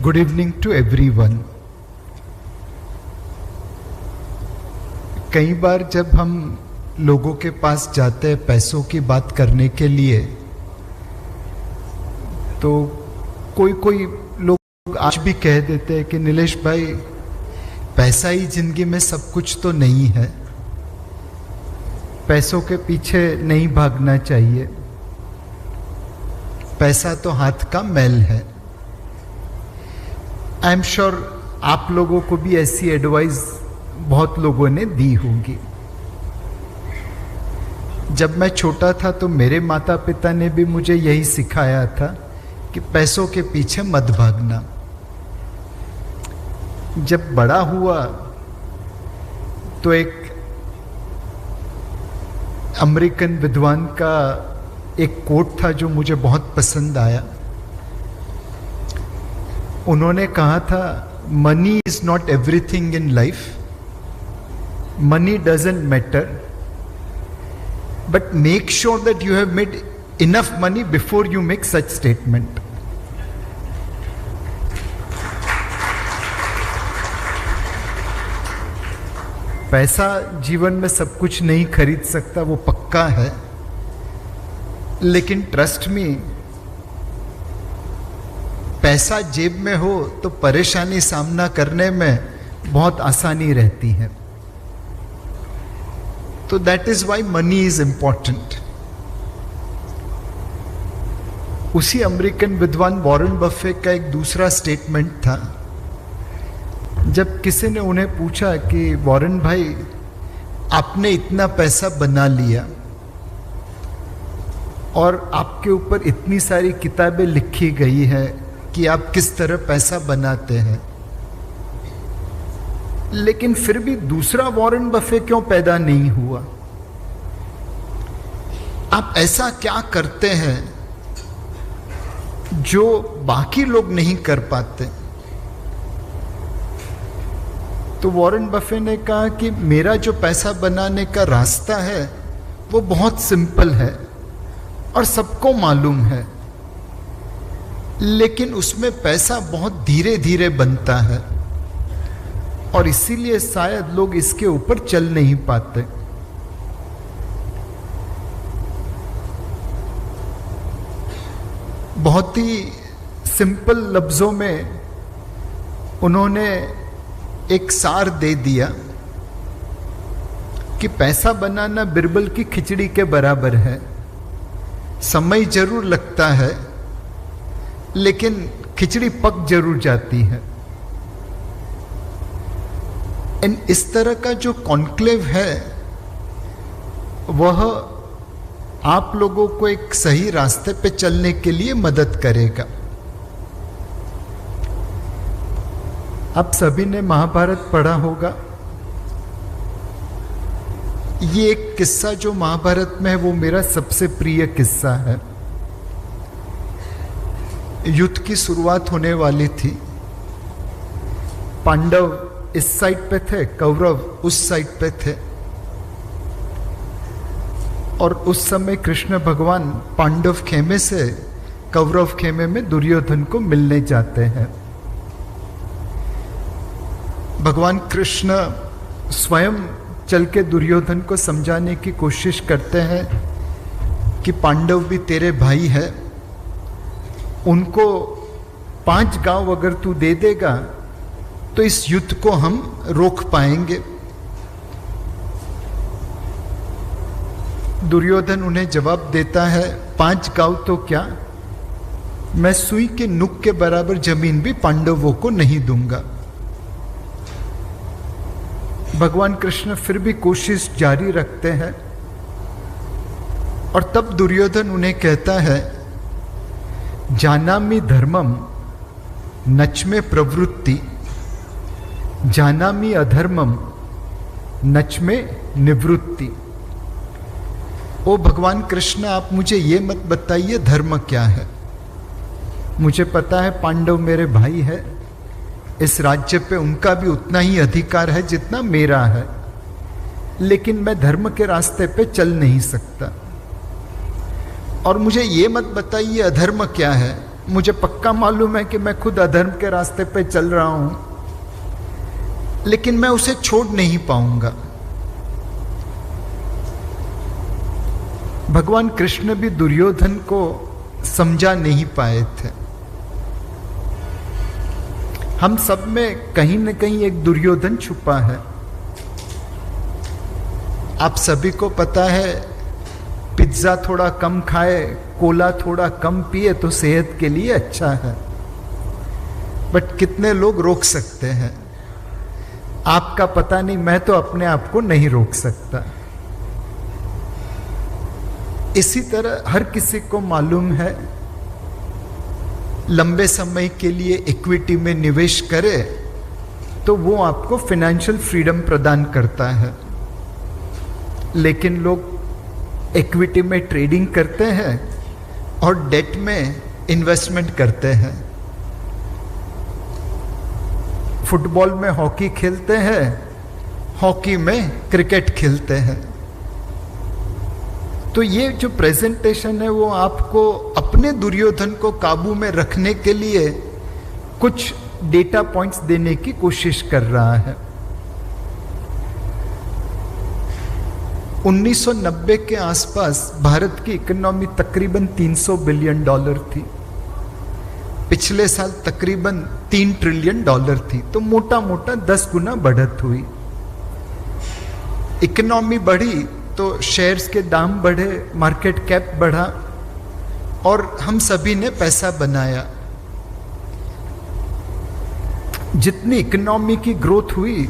Good evening to everyone. कई बार जब हम लोगों के पास जाते हैं पैसों की बात करने के लिए, तो कोई लोग आज भी कह देते हैं कि नीलेश भाई, पैसा ही जिंदगी में सब कुछ तो नहीं है, पैसों के पीछे नहीं भागना चाहिए, पैसा तो हाथ का मैल है। आई एम श्योर आप लोगों को भी ऐसी एडवाइस बहुत लोगों ने दी होगी। जब मैं छोटा था तो मेरे माता पिता ने भी मुझे यही सिखाया था कि पैसों के पीछे मत भागना। जब बड़ा हुआ तो एक अमेरिकन विद्वान का एक कोट था जो मुझे बहुत पसंद आया। उन्होंने कहा था, money is not everything in life, money doesn't matter, but make sure that you have made enough money before you make such statement. पैसा जीवन में सब कुछ नहीं खरीद सकता, वो पक्का है, लेकिन ट्रस्ट मी, पैसा जेब में हो तो परेशानी सामना करने में बहुत आसानी रहती है। तो that is why money is important. उसी अमेरिकन विद्वान वॉरेन बफेट का एक दूसरा स्टेटमेंट था। जब किसी ने उन्हें पूछा कि वॉरेन भाई, आपने इतना पैसा बना लिया और आपके ऊपर इतनी सारी किताबें लिखी गई है कि आप किस तरह पैसा बनाते हैं, लेकिन फिर भी दूसरा वॉरेन बफेट क्यों पैदा नहीं हुआ? आप ऐसा क्या करते हैं जो बाकी लोग नहीं कर पाते? तो वॉरेन बफेट ने कहा कि मेरा जो पैसा बनाने का रास्ता है वो बहुत सिंपल है और सबको मालूम है, लेकिन उसमें पैसा बहुत धीरे धीरे बनता है और इसीलिए शायद लोग इसके ऊपर चल नहीं पाते। बहुत ही सिंपल लफ्जों में उन्होंने एक सार दे दिया कि पैसा बनाना बिरबल की खिचड़ी के बराबर है, समय जरूर लगता है लेकिन खिचड़ी पक जरूर जाती है। इस तरह का जो कॉन्क्लेव है वह आप लोगों को एक सही रास्ते पे चलने के लिए मदद करेगा। आप सभी ने महाभारत पढ़ा होगा। ये एक किस्सा जो महाभारत में है वो मेरा सबसे प्रिय किस्सा है। युद्ध की शुरुआत होने वाली थी। पांडव इस साइड पे थे, कौरव उस साइड पे थे, और उस समय कृष्ण भगवान पांडव खेमे से कौरव खेमे में दुर्योधन को मिलने जाते हैं। भगवान कृष्ण स्वयं चल के दुर्योधन को समझाने की कोशिश करते हैं कि पांडव भी तेरे भाई है, उनको 5 गांव अगर तू दे देगा तो इस युद्ध को हम रोक पाएंगे। दुर्योधन उन्हें जवाब देता है, 5 गांव तो क्या, मैं सुई के नुक के बराबर जमीन भी पांडवों को नहीं दूंगा। भगवान कृष्ण फिर भी कोशिश जारी रखते हैं और तब दुर्योधन उन्हें कहता है, जानामि धर्मम नच में प्रवृत्ति, जानामि अधर्मम नच में निवृत्ति। ओ भगवान कृष्ण, आप मुझे ये मत बताइए धर्म क्या है। मुझे पता है पांडव मेरे भाई है, इस राज्य पे उनका भी उतना ही अधिकार है जितना मेरा है, लेकिन मैं धर्म के रास्ते पे चल नहीं सकता। और मुझे ये मत बताइए अधर्म क्या है, मुझे पक्का मालूम है कि मैं खुद अधर्म के रास्ते पे चल रहा हूं, लेकिन मैं उसे छोड़ नहीं पाऊंगा। भगवान कृष्ण भी दुर्योधन को समझा नहीं पाए थे। हम सब में कहीं न कहीं एक दुर्योधन छुपा है। आप सभी को पता है, पिज्जा थोड़ा कम खाए, कोला थोड़ा कम पिए तो सेहत के लिए अच्छा है, बट कितने लोग रोक सकते हैं? आपका पता नहीं, मैं तो अपने आप को नहीं रोक सकता। इसी तरह हर किसी को मालूम है, लंबे समय के लिए इक्विटी में निवेश करे तो वो आपको फाइनेंशियल फ्रीडम प्रदान करता है, लेकिन लोग इक्विटी में ट्रेडिंग करते हैं और डेट में इन्वेस्टमेंट करते हैं। फुटबॉल में हॉकी खेलते हैं, हॉकी में क्रिकेट खेलते हैं। तो ये जो प्रेजेंटेशन है वो आपको अपने दुर्योधन को काबू में रखने के लिए कुछ डेटा पॉइंट्स देने की कोशिश कर रहा है। 1990 के आसपास भारत की इकोनॉमी तकरीबन $300 बिलियन थी। पिछले साल तकरीबन $3 ट्रिलियन थी, तो मोटा मोटा 10 गुना बढ़त हुई। इकोनॉमी बढ़ी तो शेयर्स के दाम बढ़े, मार्केट कैप बढ़ा और हम सभी ने पैसा बनाया। जितनी इकोनॉमी की ग्रोथ हुई,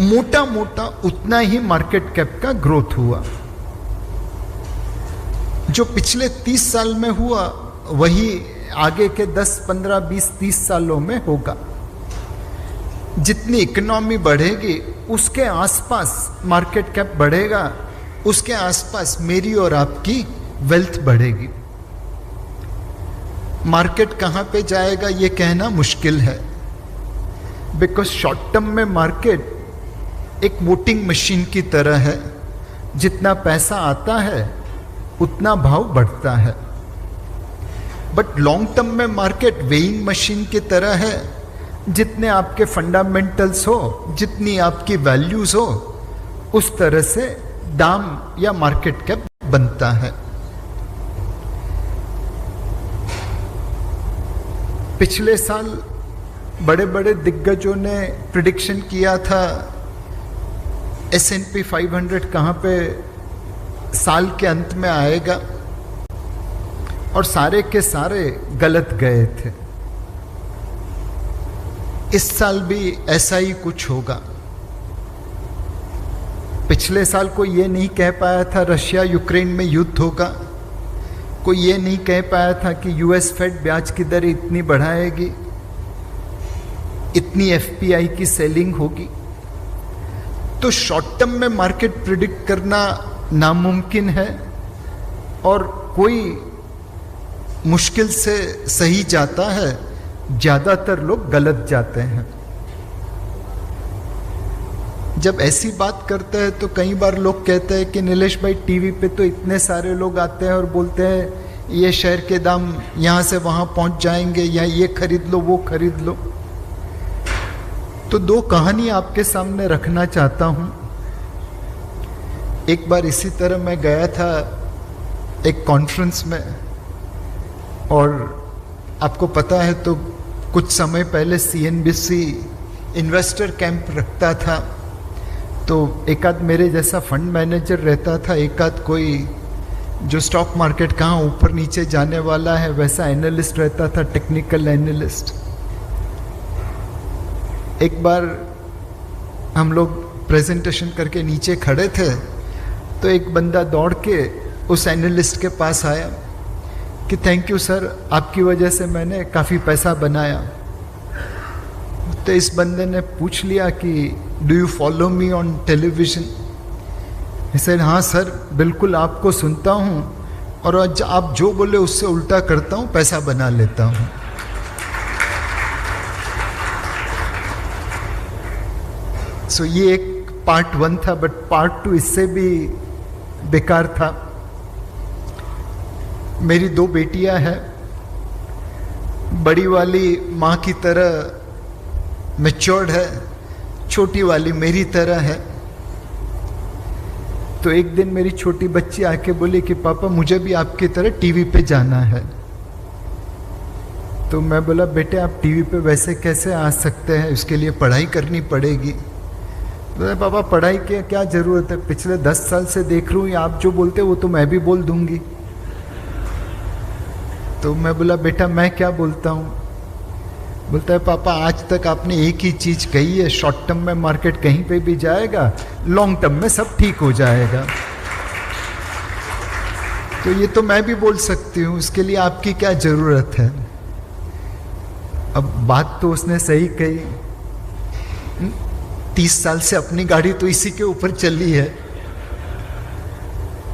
मोटा मोटा उतना ही मार्केट कैप का ग्रोथ हुआ। जो पिछले 30 साल में हुआ वही आगे के 10, 15, 20, 30 सालों में होगा। जितनी इकोनॉमी बढ़ेगी उसके आसपास मार्केट कैप बढ़ेगा, उसके आसपास मेरी और आपकी वेल्थ बढ़ेगी। मार्केट कहां पे जाएगा ये कहना मुश्किल है, बिकॉज शॉर्ट टर्म में मार्केट एक वोटिंग मशीन की तरह है। जितना पैसा आता है उतना भाव बढ़ता है, बट लॉन्ग टर्म में मार्केट वेइंग मशीन की तरह है। जितने आपके फंडामेंटल्स हो, जितनी आपकी वैल्यूज हो, उस तरह से दाम या मार्केट कैप बनता है। पिछले साल बड़े बड़े दिग्गजों ने प्रिडिक्शन किया था S&P 500 कहां पे साल के अंत में आएगा, और सारे के सारे गलत गए थे। इस साल भी ऐसा ही कुछ होगा। पिछले साल कोई ये नहीं कह पाया था रशिया यूक्रेन में युद्ध होगा, कोई ये नहीं कह पाया था कि US फेड ब्याज की दर इतनी बढ़ाएगी, इतनी FPI की सेलिंग होगी। तो शॉर्ट टर्म में मार्केट प्रिडिक्ट करना नामुमकिन है, और कोई मुश्किल से सही जाता है, ज्यादातर लोग गलत जाते हैं। जब ऐसी बात करते हैं तो कई बार लोग कहते हैं कि नीलेश भाई, टीवी पे तो इतने सारे लोग आते हैं और बोलते हैं ये शेयर के दाम यहां से वहां पहुंच जाएंगे, या ये खरीद लो वो खरीद लो। तो दो कहानी आपके सामने रखना चाहता हूं। एक बार इसी तरह मैं गया था एक कॉन्फ्रेंस में, और आपको पता है तो कुछ समय पहले CNBC इन्वेस्टर कैंप रखता था। तो एक आध मेरे जैसा फंड मैनेजर रहता था, एक आध कोई जो स्टॉक मार्केट कहाँ ऊपर नीचे जाने वाला है वैसा एनालिस्ट रहता था, टेक्निकल एनालिस्ट। एक बार हम लोग प्रेजेंटेशन करके नीचे खड़े थे, तो एक बंदा दौड़ के उस एनालिस्ट के पास आया कि थैंक यू सर, आपकी वजह से मैंने काफ़ी पैसा बनाया। तो इस बंदे ने पूछ लिया कि do you follow me on television? Sir हाँ सर, बिल्कुल आपको सुनता हूँ, और आज आप जो बोले उससे उल्टा करता हूँ, पैसा बना लेता हूँ। सो ये एक पार्ट 1 था, बट पार्ट 2 इससे भी बेकार था। मेरी 2 बेटियां हैं, बड़ी वाली माँ की तरह मैच्योर्ड है, छोटी वाली मेरी तरह है। तो एक दिन मेरी छोटी बच्ची आके बोली कि पापा मुझे भी आपकी तरह टीवी पे जाना है। तो मैं बोला बेटे आप टीवी पे वैसे कैसे आ सकते हैं, उसके लिए पढ़ाई करनी पड़ेगी। बोले पापा पढ़ाई की क्या ज़रूरत है, पिछले 10 साल से देख रहा हूँ आप जो बोलते वो तो मैं भी बोल दूंगी। तो मैं बोला बेटा मैं क्या बोलता हूँ? बोलता है पापा आज तक आपने एक ही चीज़ कही है, शॉर्ट टर्म में मार्केट कहीं पे भी जाएगा, लॉन्ग टर्म में सब ठीक हो जाएगा। तो ये तो मैं भी बोल सकती हूँ, उसके लिए आपकी क्या ज़रूरत है। अब बात तो उसने सही कही, 30 साल से अपनी गाड़ी तो इसी के ऊपर चली है।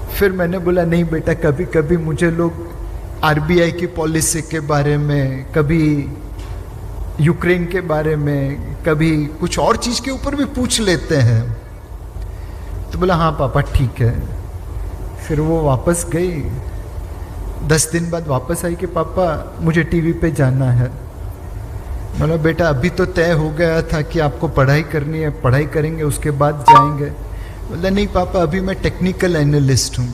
फिर मैंने बोला नहीं बेटा, कभी कभी मुझे लोग आरबीआई की पॉलिसी के बारे में, कभी यूक्रेन के बारे में, कभी कुछ और चीज़ के ऊपर भी पूछ लेते हैं। तो बोला हाँ पापा ठीक है। फिर वो वापस गई, 10 दिन बाद वापस आई कि पापा मुझे टीवी पे जाना है। बोला बेटा अभी तो तय हो गया था कि आपको पढ़ाई करनी है, पढ़ाई करेंगे उसके बाद जाएंगे। बोला नहीं पापा अभी मैं टेक्निकल एनालिस्ट हूँ।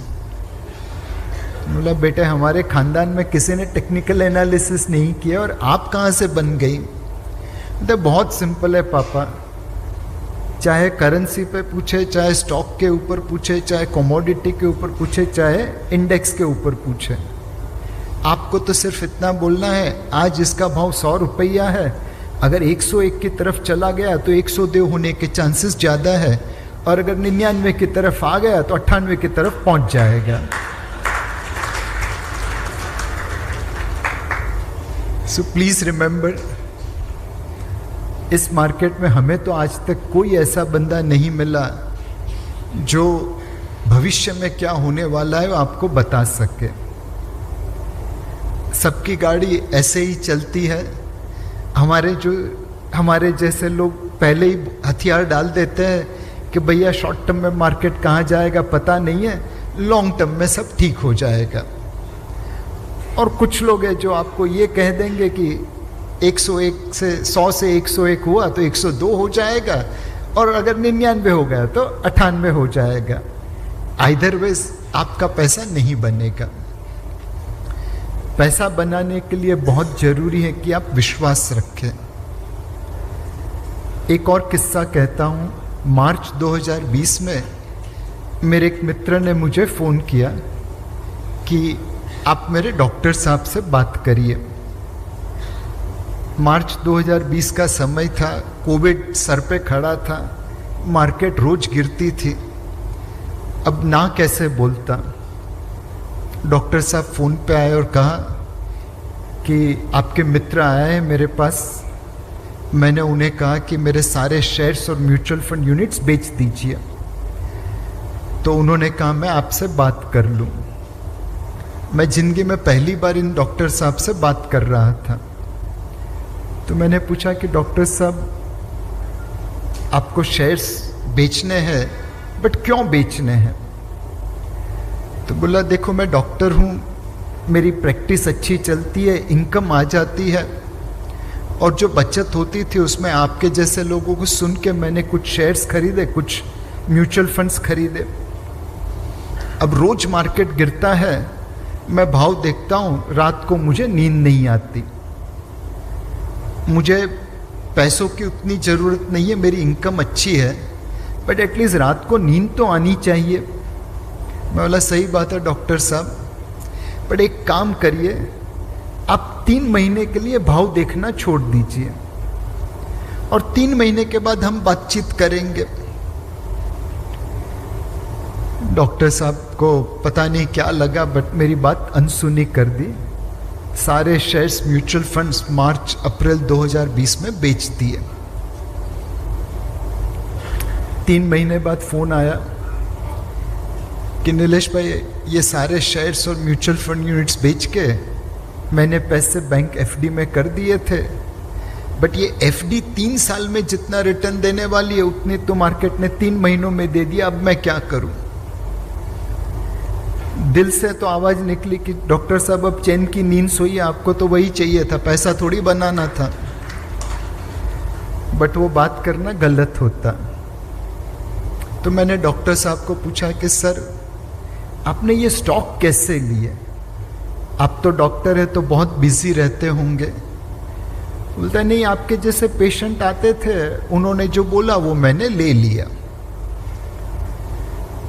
बोला बेटा हमारे खानदान में किसी ने टेक्निकल एनालिसिस नहीं किया और आप कहाँ से बन गई? तो बहुत सिंपल है पापा, चाहे करेंसी पे पूछे, चाहे स्टॉक के ऊपर पूछे, चाहे कमोडिटी के ऊपर पूछे, चाहे इंडेक्स के ऊपर पूछे, आपको तो सिर्फ इतना बोलना है आज इसका भाव 100 रुपया है, अगर 101 की तरफ चला गया तो 102 होने के चांसेस ज़्यादा है, और अगर 99 की तरफ आ गया तो 98 की तरफ पहुंच जाएगा। सो प्लीज रिमेंबर, इस मार्केट में हमें तो आज तक कोई ऐसा बंदा नहीं मिला जो भविष्य में क्या होने वाला है वो आपको बता सके। सबकी गाड़ी ऐसे ही चलती है। हमारे जैसे लोग पहले ही हथियार डाल देते हैं कि भैया शॉर्ट टर्म में मार्केट कहाँ जाएगा पता नहीं है, लॉन्ग टर्म में सब ठीक हो जाएगा। और कुछ लोग हैं जो आपको ये कह देंगे कि 101 से 100 से 101 हुआ तो 102 हो जाएगा, और अगर 99 हो गया तो 98 हो जाएगा। आइदर वेज आपका पैसा नहीं बनेगा। पैसा बनाने के लिए बहुत जरूरी है कि आप विश्वास रखें। एक और किस्सा कहता हूँ। मार्च 2020 में मेरे एक मित्र ने मुझे फ़ोन किया कि आप मेरे डॉक्टर साहब से बात करिए। मार्च 2020 का समय था, कोविड सर पे खड़ा था, मार्केट रोज गिरती थी। अब ना कैसे बोलता। डॉक्टर साहब फ़ोन पे आए और कहा कि आपके मित्र आए हैं मेरे पास। मैंने उन्हें कहा कि मेरे सारे शेयर्स और म्यूचुअल फंड यूनिट्स बेच दीजिए। तो उन्होंने कहा मैं आपसे बात कर लूँ। मैं ज़िंदगी में पहली बार इन डॉक्टर साहब से बात कर रहा था। तो मैंने पूछा कि डॉक्टर साहब आपको शेयर्स बेचने हैं, बट क्यों बेचने हैं? तो बोला देखो मैं डॉक्टर हूँ, मेरी प्रैक्टिस अच्छी चलती है, इनकम आ जाती है, और जो बचत होती थी उसमें आपके जैसे लोगों को सुन के मैंने कुछ शेयर्स खरीदे, कुछ म्यूचुअल फंड्स खरीदे। अब रोज मार्केट गिरता है, मैं भाव देखता हूँ, रात को मुझे नींद नहीं आती। मुझे पैसों की उतनी ज़रूरत नहीं है, मेरी इनकम अच्छी है, बट एटलीस्ट रात को नींद तो आनी चाहिए। मैं बोला सही बात है डॉक्टर साहब, बट एक काम करिए, आप 3 महीने के लिए भाव देखना छोड़ दीजिए और 3 महीने के बाद हम बातचीत करेंगे। डॉक्टर साहब को पता नहीं क्या लगा, बट मेरी बात अनसुनी कर दी। सारे शेयर्स म्यूचुअल फंड्स मार्च अप्रैल 2020 में बेच दिए। 3 महीने बाद फ़ोन आया कि नीलेश भाई ये सारे शेयर्स और म्यूचुअल फंड यूनिट्स बेच के मैंने पैसे बैंक एफडी में कर दिए थे, बट ये एफडी 3 साल में जितना रिटर्न देने वाली है उतनी तो मार्केट ने 3 महीनों में दे दिया। अब मैं क्या करूं? दिल से तो आवाज निकली कि डॉक्टर साहब अब चैन की नींद सोइए, आपको तो वही चाहिए था, पैसा थोड़ी बनाना था। बट वो बात करना गलत होता। तो मैंने डॉक्टर साहब को पूछा कि सर आपने ये स्टॉक कैसे लिए, आप तो डॉक्टर है तो बहुत बिजी रहते होंगे। बोलता नहीं, आपके जैसे पेशेंट आते थे, उन्होंने जो बोला वो मैंने ले लिया।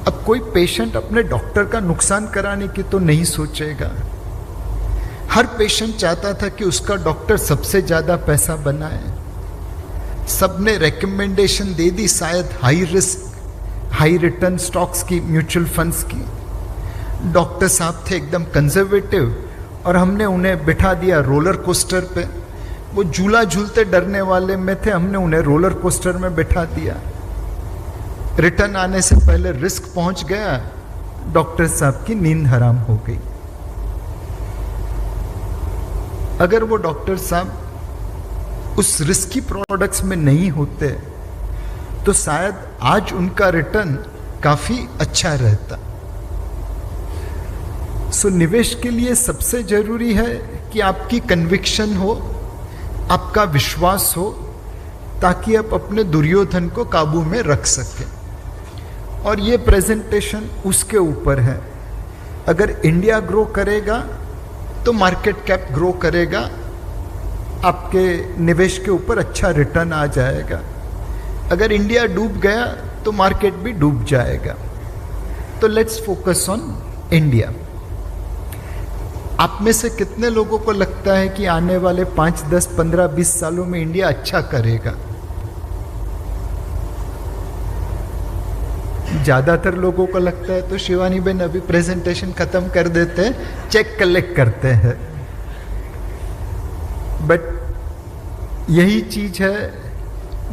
अब कोई पेशेंट अपने डॉक्टर का नुकसान कराने की तो नहीं सोचेगा। हर पेशेंट चाहता था कि उसका डॉक्टर सबसे ज्यादा पैसा बनाए। सबने रिकमेंडेशन दे दी, शायद high risk high return stocks की, म्यूचुअल फंड्स की। डॉक्टर साहब थे एकदम कंजर्वेटिव और हमने उन्हें बिठा दिया रोलर कोस्टर पे। वो झूला झूलते डरने वाले में थे, हमने उन्हें रोलर कोस्टर में बिठा दिया। रिटर्न आने से पहले रिस्क पहुंच गया, डॉक्टर साहब की नींद हराम हो गई। अगर वो डॉक्टर साहब उस रिस्की प्रोडक्ट्स में नहीं होते तो शायद आज उनका रिटर्न काफी अच्छा रहता। सो निवेश के लिए सबसे जरूरी है कि आपकी कन्विक्शन हो, आपका विश्वास हो, ताकि आप अपने दुर्योधन को काबू में रख सकें। और ये प्रेजेंटेशन उसके ऊपर है। अगर इंडिया ग्रो करेगा तो मार्केट कैप ग्रो करेगा, आपके निवेश के ऊपर अच्छा रिटर्न आ जाएगा। अगर इंडिया डूब गया तो मार्केट भी डूब जाएगा। तो लेट्स फोकस ऑन इंडिया। आप में से कितने लोगों को लगता है कि आने वाले 5, 10, 15, 20 सालों में इंडिया अच्छा करेगा? ज्यादातर लोगों को लगता है। तो शिवानी बहन अभी प्रेजेंटेशन खत्म कर देते हैं, चेक कलेक्ट करते हैं। बट यही चीज है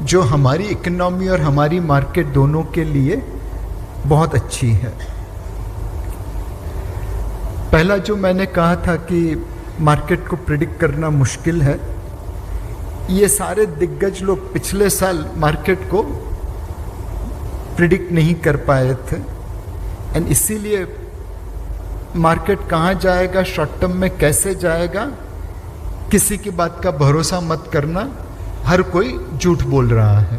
जो हमारी इकोनॉमी और हमारी मार्केट दोनों के लिए बहुत अच्छी है। पहला जो मैंने कहा था कि मार्केट को प्रिडिक्ट करना मुश्किल है, ये सारे दिग्गज लोग पिछले साल मार्केट को प्रिडिक्ट नहीं कर पाए थे। एंड इसीलिए मार्केट कहाँ जाएगा, शॉर्ट टर्म में कैसे जाएगा, किसी की बात का भरोसा मत करना, हर कोई झूठ बोल रहा है।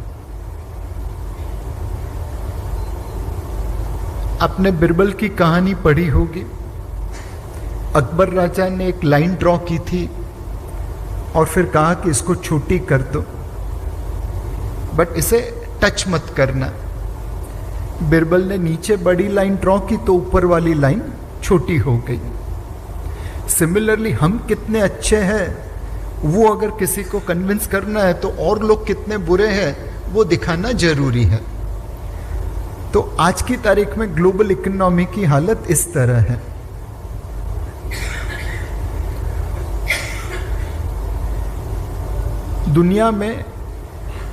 आपने बिरबल की कहानी पढ़ी होगी। अकबर राजा ने एक लाइन ड्रॉ की थी और फिर कहा कि इसको छोटी कर दो, बट इसे टच मत करना। बिरबल ने नीचे बड़ी लाइन ड्रॉ की तो ऊपर वाली लाइन छोटी हो गई। सिमिलरली हम कितने अच्छे हैं वो अगर किसी को कन्विंस करना है तो और लोग कितने बुरे हैं वो दिखाना जरूरी है। तो आज की तारीख में ग्लोबल इकोनॉमी की हालत इस तरह है। दुनिया में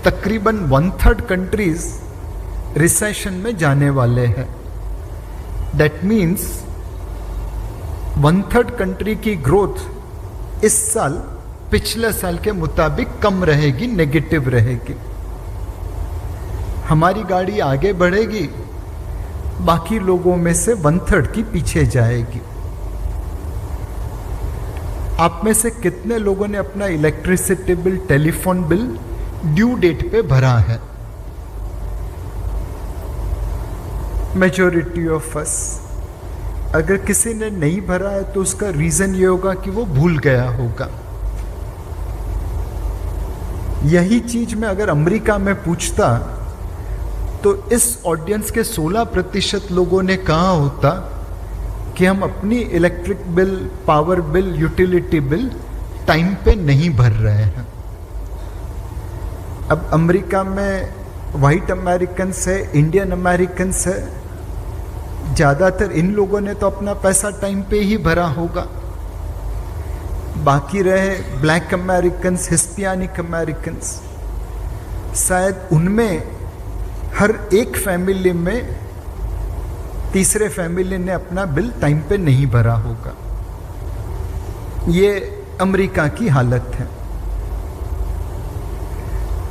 तकरीबन 1/3 कंट्रीज रिसेशन में जाने वाले हैं। दैट मीन्स 1/3 कंट्री की ग्रोथ इस साल पिछले साल के मुताबिक कम रहेगी, नेगेटिव रहेगी। हमारी गाड़ी आगे बढ़ेगी, बाकी लोगों में से 1/3 की पीछे जाएगी। आप में से कितने लोगों ने अपना electricity bill, telephone bill due date पे भरा है? Majority of us. अगर किसी ने नहीं भरा है तो उसका रीजन ये होगा कि वो भूल गया होगा। यही चीज मैं अगर अमेरिका में पूछता तो इस ऑडियंस के 16% लोगों ने कहा होता कि हम अपनी electric bill, power bill, utility bill time पे नहीं भर रहे हैं। अब अमेरिका में वाइट अमेरिकन है, इंडियन अमेरिकन है, ज्यादातर इन लोगों ने तो अपना पैसा टाइम पे ही भरा होगा। बाकी रहे ब्लैक अमेरिकन, हिस्पैनिक अमेरिकन, शायद उनमें हर एक फैमिली में तीसरे फैमिली ने अपना बिल टाइम पे नहीं भरा होगा। ये अमेरिका की हालत है।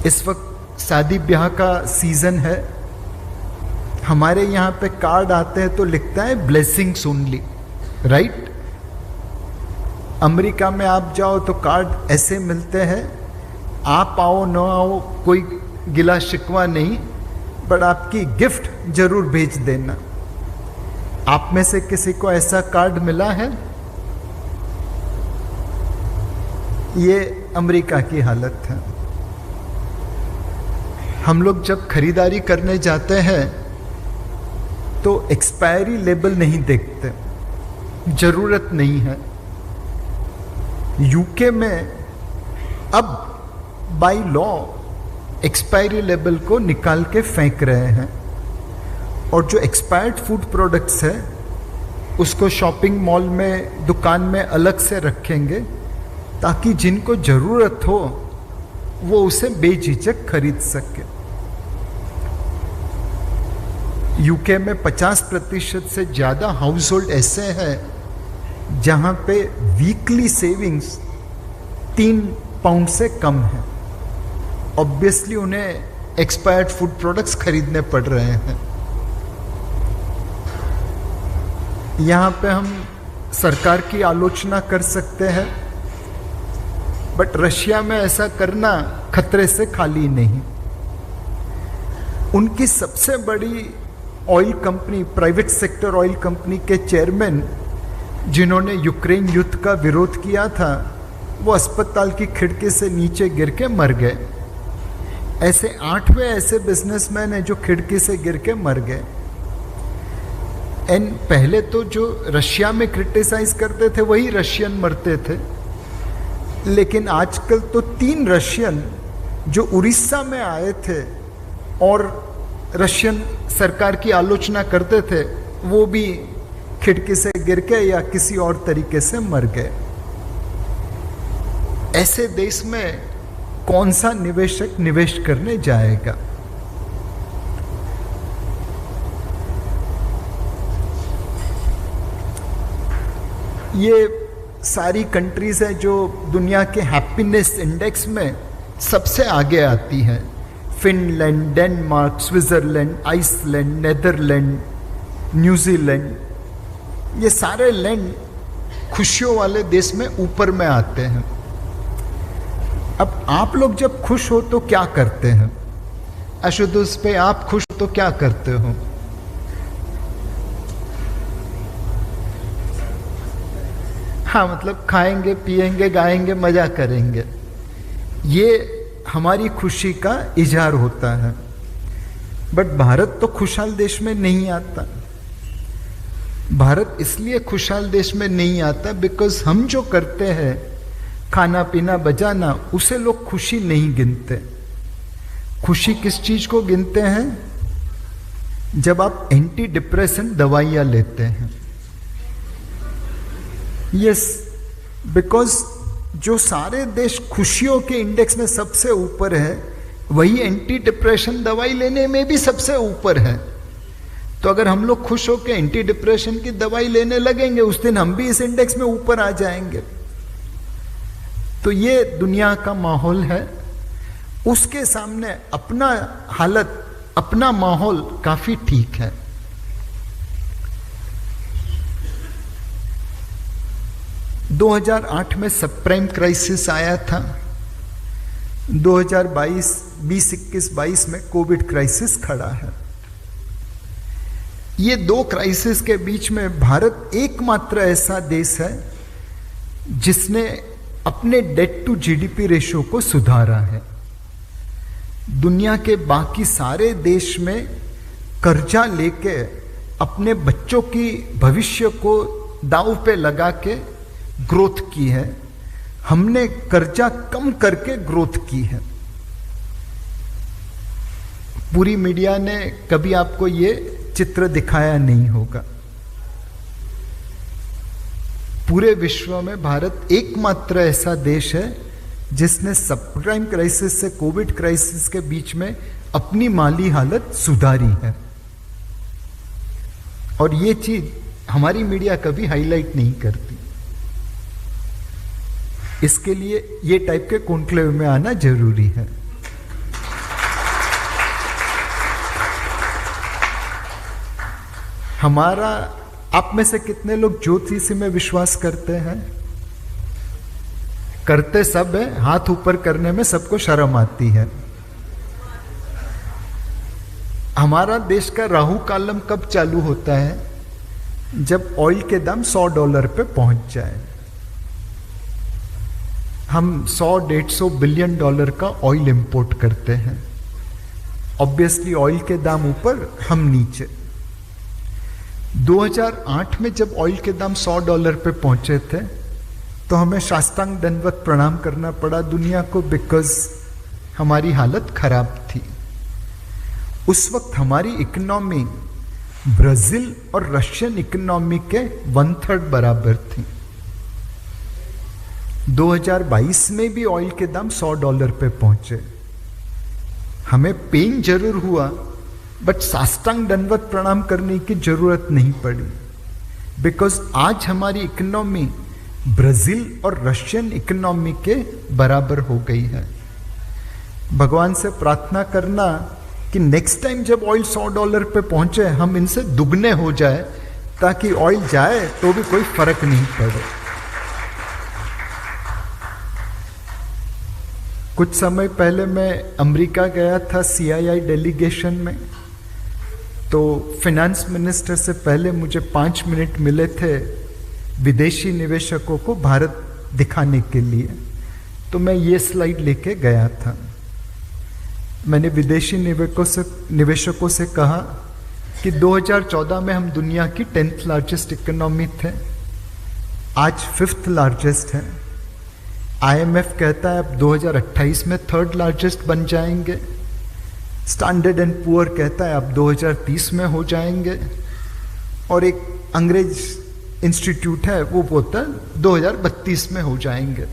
इस वक्त शादी ब्याह का सीजन है। हमारे यहाँ पे कार्ड आते हैं तो लिखता है ब्लेसिंग्स ओनली, राइट? अमेरिका में आप जाओ तो कार्ड ऐसे मिलते हैं, आप आओ न आओ कोई गिला शिकवा नहीं, बट आपकी गिफ्ट जरूर भेज देना। आप में से किसी को ऐसा कार्ड मिला है? ये अमेरिका की हालत है। हम लोग जब खरीदारी करने जाते हैं तो एक्सपायरी लेबल नहीं देखते, जरूरत नहीं है। यूके में अब बाय लॉ एक्सपायरी लेबल को निकाल के फेंक रहे हैं, और जो एक्सपायर्ड फूड प्रोडक्ट्स है उसको शॉपिंग मॉल में, दुकान में अलग से रखेंगे ताकि जिनको जरूरत हो वो उसे बेझिझक खरीद सके। यूके में 50% से ज़्यादा हाउस होल्ड ऐसे हैं जहाँ पे वीकली सेविंग्स 3 पाउंड से कम है। ऑब्वियसली उन्हें एक्सपायर्ड फूड प्रोडक्ट्स खरीदने पड़ रहे हैं। यहाँ पे हम सरकार की आलोचना कर सकते हैं, बट रशिया में ऐसा करना खतरे से खाली नहीं। उनकी सबसे बड़ी oil company, private sector oil company के चेयरमैन, जिन्होंने यूक्रेन युद्ध का विरोध किया था, वो अस्पताल की खिड़की से नीचे गिर के मर गए। ऐसे 8वें ऐसे बिजनेसमैन हैं जो खिड़की से गिर के मर गए। एंड पहले तो जो रशिया में क्रिटिसाइज करते थे वही रशियन मरते थे, लेकिन आजकल तो 3 रशियन जो उड़ीसा में आए थे और रशियन सरकार की आलोचना करते थे, वो भी खिड़की से गिर के या किसी और तरीके से मर गए। ऐसे देश में कौन सा निवेशक निवेश करने जाएगा? ये सारी कंट्रीज हैं जो दुनिया के हैप्पीनेस इंडेक्स में सबसे आगे आती हैं। Finland, Denmark, Switzerland, Iceland, Netherland, New Zealand, ये सारे लैंड खुशियों वाले देश में ऊपर में आते हैं। अब आप लोग जब खुश हो तो क्या करते हैं? आशुतोष पे आप खुश हो तो क्या करते हो? हाँ, मतलब खाएंगे, पिएंगे, गाएंगे, मजा करेंगे। ये हमारी खुशी का इजहार होता है। बट भारत तो खुशहाल देश में नहीं आता। भारत इसलिए खुशहाल देश में नहीं आता बिकॉज हम जो करते हैं, खाना पीना बजाना, उसे लोग खुशी नहीं गिनते। खुशी किस चीज को गिनते हैं? जब आप एंटी डिप्रेसेंट दवाइयां लेते हैं। यस, बिकॉज जो सारे देश खुशियों के इंडेक्स में सबसे ऊपर है, वही एंटी डिप्रेशन दवाई लेने में भी सबसे ऊपर है। तो अगर हम लोग खुश होकर एंटी डिप्रेशन की दवाई लेने लगेंगे, उस दिन हम भी इस इंडेक्स में ऊपर आ जाएंगे। तो ये दुनिया का माहौल है। उसके सामने अपना हालत, अपना माहौल काफी ठीक है। दो 2008 में सबप्राइम क्राइसिस आया था। 2022, 2021-22 में कोविड क्राइसिस खड़ा है। ये 2 क्राइसिस के बीच में भारत एकमात्र ऐसा देश है जिसने अपने डेट टू जीडीपी रेशियो को सुधारा है। दुनिया के बाकी सारे देश में कर्जा लेके अपने बच्चों की भविष्य को दांव पे लगा के ग्रोथ की है। हमने कर्जा कम करके ग्रोथ की है। पूरी मीडिया ने कभी आपको ये चित्र दिखाया नहीं होगा। पूरे विश्व में भारत एकमात्र ऐसा देश है जिसने सबप्राइम क्राइसिस से कोविड क्राइसिस के बीच में अपनी माली हालत सुधारी है। और ये चीज हमारी मीडिया कभी हाईलाइट नहीं करती। इसके लिए ये टाइप के कॉन्क्लेव में आना जरूरी है। हमारा, आप में से कितने लोग ज्योतिषी में विश्वास करते हैं? करते सब है, हाथ ऊपर करने में सबको शर्म आती है। हमारा देश का राहु कालम कब चालू होता है? जब ऑयल के दाम $100 पे पहुंच जाए। हम 100-150 बिलियन डॉलर का ऑयल इंपोर्ट करते हैं। ऑब्वियसली ऑयल के दाम ऊपर, हम नीचे। 2008 में जब ऑयल के दाम $100 पे पहुंचे थे तो हमें साष्टांग दंडवत प्रणाम करना पड़ा दुनिया को, बिकॉज हमारी हालत खराब थी। उस वक्त हमारी इकोनॉमी ब्राजील और रशियन इकोनॉमी के 1/3 बराबर थी। 2022 में भी ऑयल के दाम $100 पे पहुंचे। हमें पेन जरूर हुआ, बट साष्टांग दंडवत प्रणाम करने की जरूरत नहीं पड़ी, बिकॉज आज हमारी इकोनॉमी ब्राजील और रशियन इकोनॉमी के बराबर हो गई है। भगवान से प्रार्थना करना कि नेक्स्ट टाइम जब ऑयल $100 पे पहुंचे हम इनसे दुगने हो जाए, ताकि ऑयल जाए तो भी कोई फर्क नहीं पड़े। कुछ समय पहले मैं अमेरिका गया था CII डेलीगेशन में, तो फिनेंस मिनिस्टर से पहले मुझे 5 मिनट मिले थे विदेशी निवेशकों को भारत दिखाने के लिए। तो मैं ये स्लाइड लेके गया था। मैंने विदेशी निवेशकों से कहा कि 2014 में हम दुनिया की 10th लार्जेस्ट इकोनॉमी थे, आज 5th लार्जेस्ट है। IMF कहता है अब 2028 में 3rd लार्जेस्ट बन जाएंगे। स्टैंडर्ड एंड पुअर कहता है अब 2030 में हो जाएंगे। और एक अंग्रेज इंस्टीट्यूट है वो बोलता है 2032 में हो जाएंगे।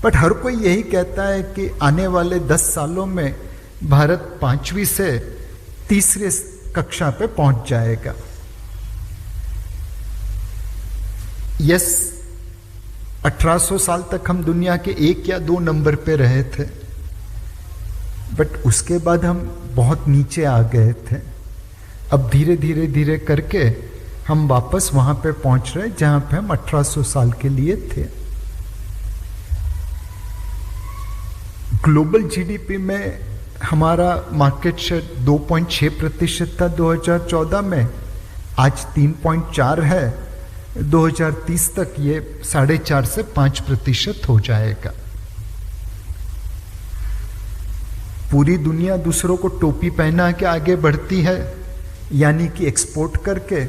बट हर कोई यही कहता है कि आने वाले 10 सालों में भारत 5वीं से 3री कक्षा पे पहुंच जाएगा। यस, 1800 साल तक हम दुनिया के 1 या 2 नंबर पे रहे थे, बट उसके बाद हम बहुत नीचे आ गए थे। अब धीरे धीरे धीरे करके हम वापस वहां पे पहुंच रहे जहां पे हम 1800 साल के लिए थे। ग्लोबल जीडीपी में हमारा मार्केट शेयर 2.6% था 2014 में, आज 3.4 है। 2030 तक ये 4.5 से 5% हो जाएगा। पूरी दुनिया दूसरों को टोपी पहना के आगे बढ़ती है, यानी कि एक्सपोर्ट करके।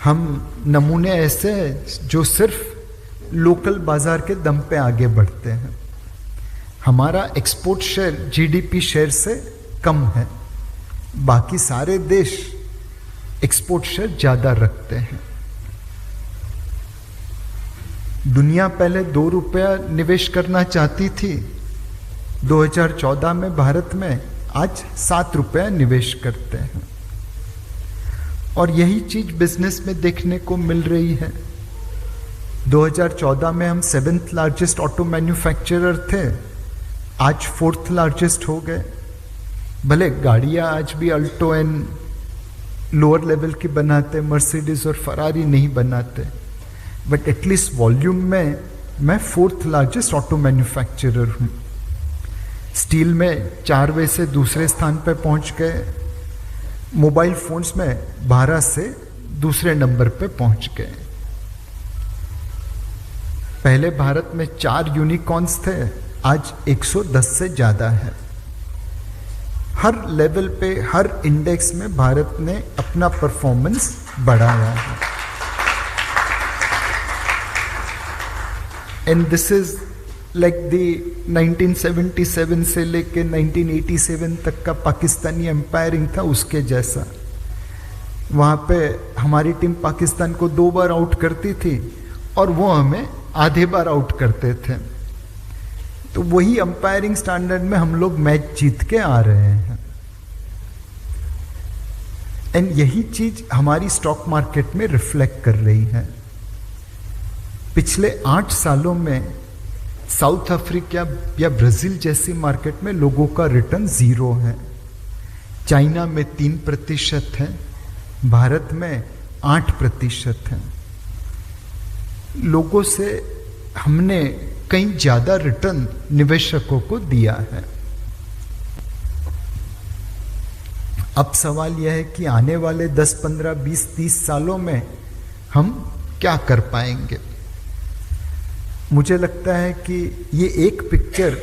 हम नमूने ऐसे हैं जो सिर्फ लोकल बाजार के दम पे आगे बढ़ते हैं। हमारा एक्सपोर्ट शेयर जीडीपी शेयर से कम है, बाकी सारे देश एक्सपोर्ट शेयर ज्यादा रखते हैं। दुनिया पहले ₹2 निवेश करना चाहती थी 2014 में भारत में, आज ₹7 निवेश करते हैं। और यही चीज बिजनेस में देखने को मिल रही है। 2014 में हम 7th लार्जेस्ट ऑटो मैन्युफैक्चरर थे, आज 4th लार्जेस्ट हो गए। भले गाड़ियां आज भी अल्टो एंड लोअर लेवल की बनाते, मर्सिडीज और फरारी नहीं बनाते, बट एटलीस्ट वॉल्यूम में मैं 4th लार्जेस्ट ऑटो मैन्युफैक्चरर हूं। स्टील में 4वें से दूसरे स्थान पर पहुंच गए। मोबाइल फोन्स में 12 से दूसरे नंबर पे पहुंच गए। पहले भारत में 4 यूनिकॉर्न्स थे, आज 110 से ज्यादा है। हर लेवल पे, हर इंडेक्स में भारत ने अपना परफॉर्मेंस बढ़ाया है। And this is like the 1977 से लेके 1987 तक का पाकिस्तानी एम्पायरिंग था, उसके जैसा। वहाँ पे हमारी टीम पाकिस्तान को 2 बार आउट करती थी और वो हमें आधे बार आउट करते थे। तो वही एम्पायरिंग स्टैंडर्ड में हम लोग मैच जीत के आ रहे हैं। एंड यही चीज हमारी स्टॉक मार्केट में रिफ्लेक्ट कर रही है। पिछले 8 सालों में साउथ अफ्रीका या ब्राजील जैसी मार्केट में लोगों का रिटर्न 0 है। चाइना में 3% है, भारत में 8% है। लोगों से हमने कहीं ज्यादा रिटर्न निवेशकों को दिया है। अब सवाल यह है कि आने वाले 10, 15, 20, 30 सालों में हम क्या कर पाएंगे। मुझे लगता है कि ये एक पिक्चर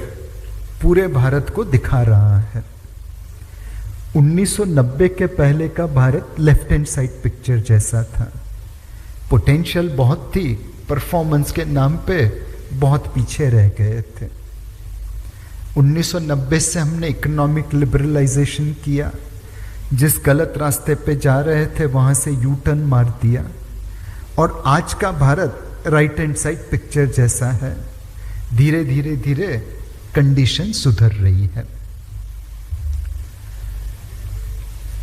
पूरे भारत को दिखा रहा है। 1990 के पहले का Bharat left hand side picture जैसा था। पोटेंशियल बहुत थी, परफॉर्मेंस के नाम पे बहुत पीछे रह गए थे। 1990 से हमने इकोनॉमिक लिबरलाइजेशन किया, जिस गलत रास्ते पे जा रहे थे वहां से यू टर्न मार दिया, और आज का Bharat right hand side picture जैसा है। धीरे धीरे धीरे कंडीशन सुधर रही है।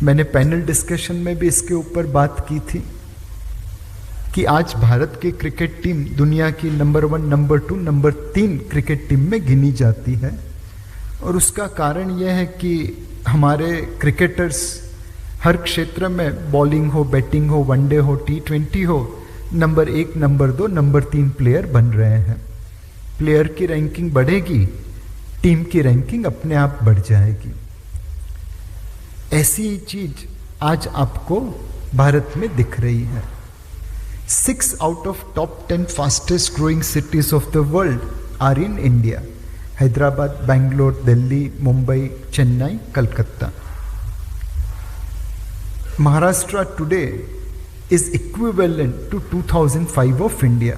मैंने पैनल डिस्कशन में भी इसके ऊपर बात की थी कि आज भारत की क्रिकेट टीम दुनिया की number 1, number 2, number 3 cricket team में गिनी जाती है। और उसका कारण यह है कि हमारे क्रिकेटर्स हर क्षेत्र में, बॉलिंग हो, बैटिंग हो, वनडे हो, T20 हो, नंबर 1, नंबर 2, नंबर 3 प्लेयर बन रहे हैं। प्लेयर की रैंकिंग बढ़ेगी, टीम की रैंकिंग अपने आप बढ़ जाएगी। ऐसी ही चीज आज आपको भारत में दिख रही है। 6 out of top 10 fastest growing cities of the world are in India. Hyderabad, Bangalore, Delhi, Mumbai, Chennai, Calcutta. Maharashtra today is equivalent to 2005 of India.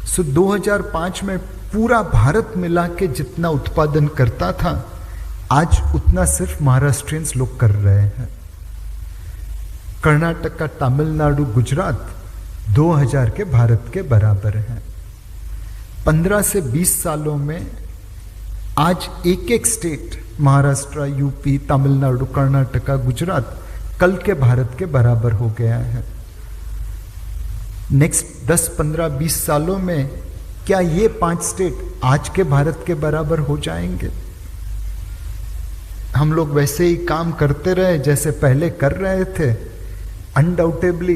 So 2005 में पूरा भारत मिला के जितना उत्पादन करता था, आज उतना सिर्फ महाराष्ट्रियंस लोग कर रहे हैं। कर्नाटका, तमिलनाडु, गुजरात 2000 के भारत के बराबर हैं। 15 से 20 सालों में आज एक एक स्टेट, महाराष्ट्र, यूपी, तमिलनाडु, कर्नाटका, गुजरात कल के भारत के बराबर हो गया है। नेक्स्ट 10, 15, 20 सालों में क्या ये 5 स्टेट आज के भारत के बराबर हो जाएंगे? हम लोग वैसे ही काम करते रहे जैसे पहले कर रहे थे, अनडाउटेबली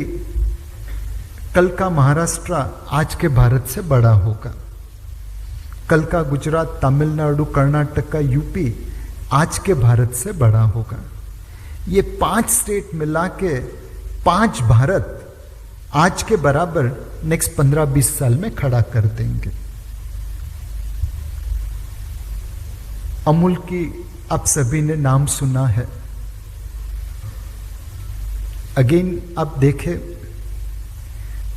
कल का महाराष्ट्र आज के भारत से बड़ा होगा। कल का गुजरात, तमिलनाडु, कर्नाटका, यूपी आज के भारत से बड़ा होगा। ये 5 स्टेट मिला के 5 भारत आज के बराबर नेक्स्ट 15-20 साल में खड़ा कर देंगे। अमूल की आप सभी ने नाम सुना है। अगेन आप देखें,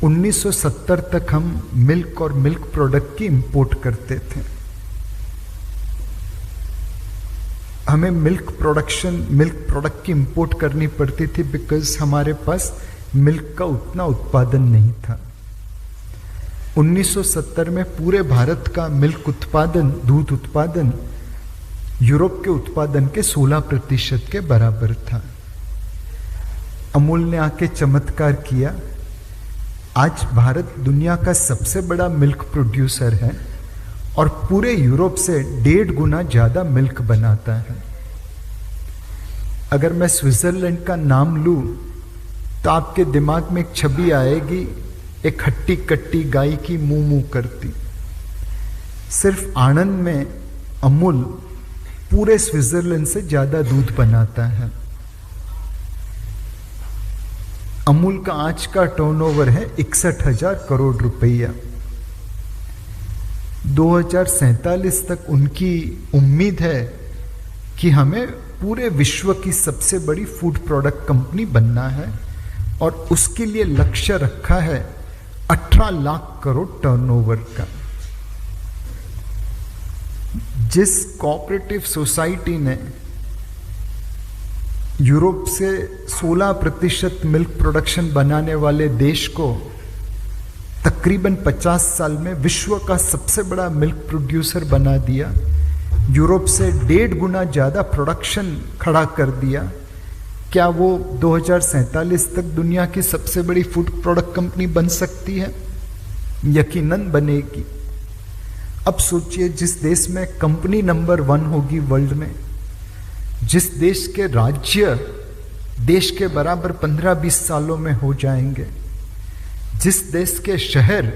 1970 तक हम मिल्क और मिल्क प्रोडक्ट की इंपोर्ट करते थे। हमें मिल्क प्रोडक्ट की इंपोर्ट करनी पड़ती थी बिकॉज हमारे पास मिल्क का उतना उत्पादन नहीं था। 1970 में पूरे भारत का मिल्क उत्पादन, दूध उत्पादन यूरोप के उत्पादन के 16% के बराबर था। अमूल ने आके चमत्कार किया। आज भारत दुनिया का सबसे बड़ा मिल्क प्रोड्यूसर है और पूरे यूरोप से 1.5 गुना ज्यादा मिल्क बनाता है। अगर मैं स्विट्जरलैंड का नाम लूं तो आपके दिमाग में एक छवि आएगी, एक हट्टी कट्टी गाय की मुंह मुंह करती। सिर्फ आणंद में अमूल पूरे स्विट्जरलैंड से ज्यादा दूध बनाता है। अमूल का आज का टर्नओवर है 61,000 करोड़ रुपया। 2047 तक उनकी उम्मीद है कि हमें पूरे विश्व की सबसे बड़ी फूड प्रोडक्ट कंपनी बनना है और उसके लिए लक्ष्य रखा है 18 लाख करोड़ टर्नओवर का। जिस कोऑपरेटिव सोसाइटी ने यूरोप से 16% मिल्क प्रोडक्शन बनाने वाले देश को तकरीबन 50 साल में विश्व का सबसे बड़ा मिल्क प्रोड्यूसर बना दिया, यूरोप से 1.5 गुना ज्यादा प्रोडक्शन खड़ा कर दिया, क्या वो 2047 तक दुनिया की सबसे बड़ी फूड प्रोडक्ट कंपनी बन सकती है? यकीनन बनेगी। अब सोचिए, जिस देश में कंपनी नंबर 1 होगी वर्ल्ड में, जिस देश के राज्य देश के बराबर 15-20 सालों में हो जाएंगे। जिस देश के शहर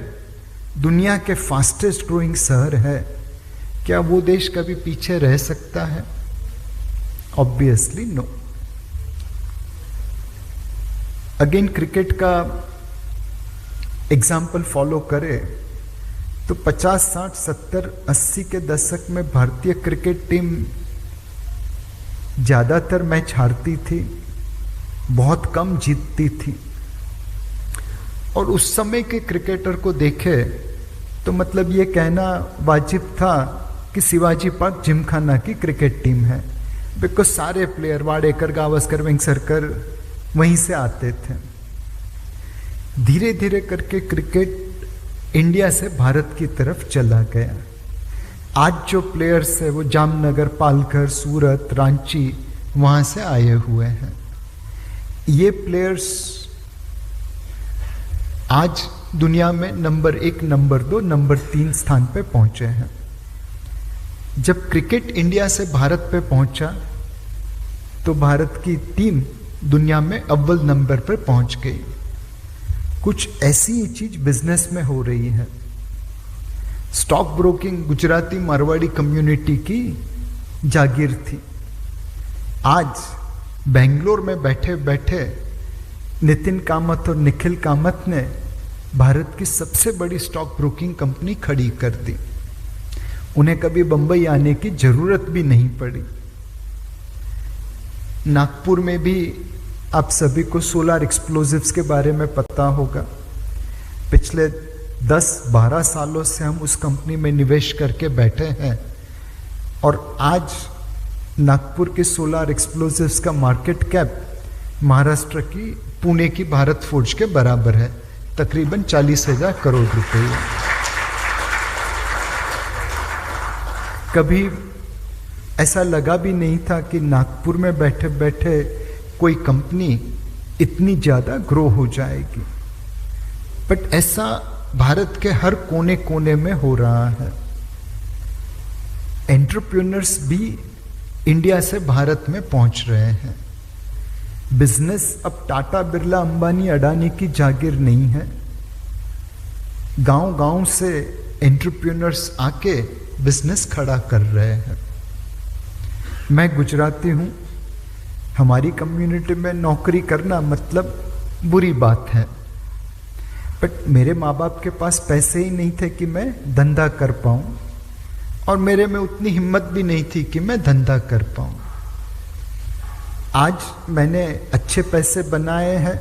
दुनिया के फास्टेस्ट ग्रोइंग शहर है, क्या वो देश कभी पीछे रह सकता है? Obviously no. अगेन क्रिकेट का एग्जाम्पल फॉलो करें तो 50, 60, 70, 80 के दशक में भारतीय क्रिकेट टीम ज्यादातर मैच हारती थी, बहुत कम जीतती थी। और उस समय के क्रिकेटर को देखे तो मतलब ये कहना वाजिब था कि शिवाजी पार्क जिमखाना की क्रिकेट टीम है, बिकॉज सारे प्लेयर वाडेकर, गावस्कर, वेंगसरकर वहीं से आते थे। धीरे धीरे करके क्रिकेट इंडिया से भारत की तरफ चला गया। आज जो प्लेयर्स है वो जामनगर, पालघर, सूरत, रांची वहां से आए हुए हैं। ये प्लेयर्स आज दुनिया में नंबर 1, नंबर 2, नंबर 3 स्थान पे पहुंचे हैं। जब क्रिकेट इंडिया से भारत पे पहुंचा तो भारत की टीम दुनिया में अव्वल नंबर पर पहुंच गई। कुछ ऐसी ही चीज बिजनेस में हो रही है। Stock broking Gujarati Marwari community की जागीर थी। आज बेंगलोर में बैठे बैठे नितिन कामत और निखिल कामत ने भारत की सबसे बड़ी स्टॉक ब्रोकिंग कंपनी खड़ी कर दी। उन्हें कभी बंबई आने की जरूरत भी नहीं पड़ी। नागपुर में भी आप सभी को सोलर एक्सप्लोजिव्स के बारे में पता होगा। पिछले 10-12 सालों से हम उस कंपनी में निवेश करके बैठे हैं और आज नागपुर के सोलर एक्सप्लोजिव्स का मार्केट कैप महाराष्ट्र की पुणे की भारत फोर्ज के बराबर है, तकरीबन 40,000 करोड़ रुपए। कभी ऐसा लगा भी नहीं था कि नागपुर में बैठे बैठे कोई कंपनी इतनी ज्यादा ग्रो हो जाएगी, बट ऐसा भारत के हर कोने कोने में हो रहा है। एंटरप्रेन्योर्स भी इंडिया से भारत में पहुंच रहे हैं। बिजनेस अब टाटा, बिरला, अंबानी, अडानी की जागीर नहीं है। गांव गांव से एंटरप्रेन्योर्स आके बिजनेस खड़ा कर रहे हैं। मैं गुजराती हूं। हमारी कम्युनिटी में नौकरी करना मतलब बुरी बात है, बट मेरे माँ बाप के पास पैसे ही नहीं थे कि मैं धंधा कर पाऊं, और मेरे में उतनी हिम्मत भी नहीं थी कि मैं धंधा कर पाऊं। आज मैंने अच्छे पैसे बनाए हैं